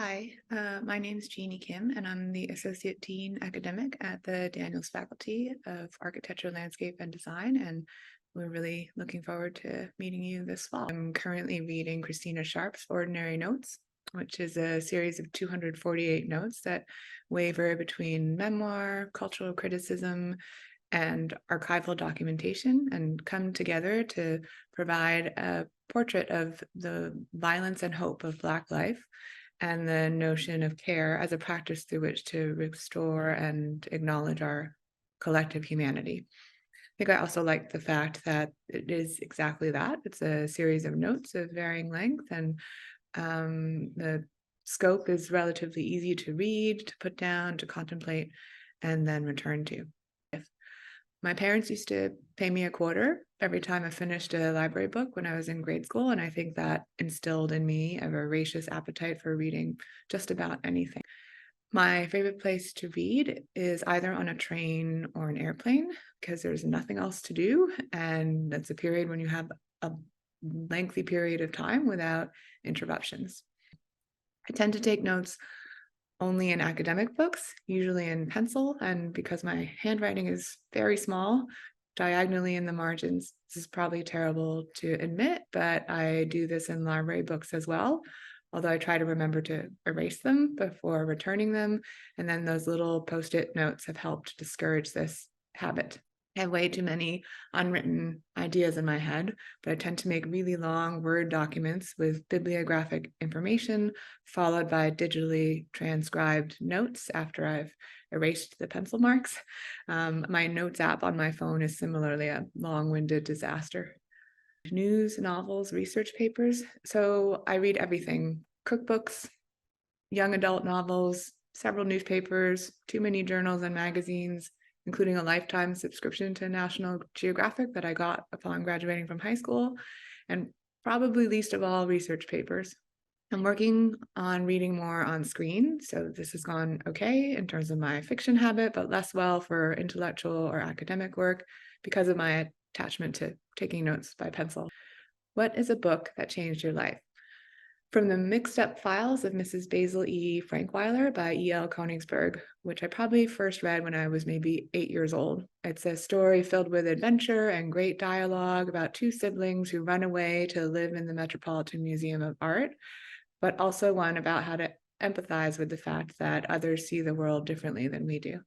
Hi, my name is Jeannie Kim, and I'm the Associate Dean Academic at the Daniels Faculty of Architecture, Landscape, and Design, and we're really looking forward to meeting you this fall. I'm currently reading Christina Sharp's Ordinary Notes, which is a series of 248 notes that waver between memoir, cultural criticism, and archival documentation and come together to provide a portrait of the violence and hope of Black life and the notion of care as a practice through which to restore and acknowledge our collective humanity. I think I also like the fact that it is exactly that. It's a series of notes of varying length, and the scope is relatively easy to read, to put down, to contemplate, and then return to. My parents used to pay me a quarter every time I finished a library book when I was in grade school, and I think that instilled in me a voracious appetite for reading just about anything. My favorite place to read is either on a train or an airplane because there's nothing else to do, and that's a period when you have a lengthy period of time without interruptions. I tend to take notes only in academic books, usually in pencil, and because my handwriting is very small, diagonally in the margins. This is probably terrible to admit, but I do this in library books as well, although I try to remember to erase them before returning them, and then those little post-it notes have helped discourage this habit. I have way too many unwritten ideas in my head, but I tend to make really long Word documents with bibliographic information, followed by digitally transcribed notes after I've erased the pencil marks. My notes app on my phone is similarly a long-winded disaster. News, novels, research papers. So I read everything: cookbooks, young adult novels, several newspapers, too many journals and magazines, including a lifetime subscription to National Geographic that I got upon graduating from high school, and probably least of all, research papers. I'm working on reading more on screen, so this has gone okay in terms of my fiction habit, but less well for intellectual or academic work because of my attachment to taking notes by pencil. What is a book that changed your life? From the Mixed Up Files of Mrs. Basil E. Frankweiler by E.L. Konigsberg, which I probably first read when I was maybe 8 years old. It's a story filled with adventure and great dialogue about two siblings who run away to live in the Metropolitan Museum of Art, but also one about how to empathize with the fact that others see the world differently than we do.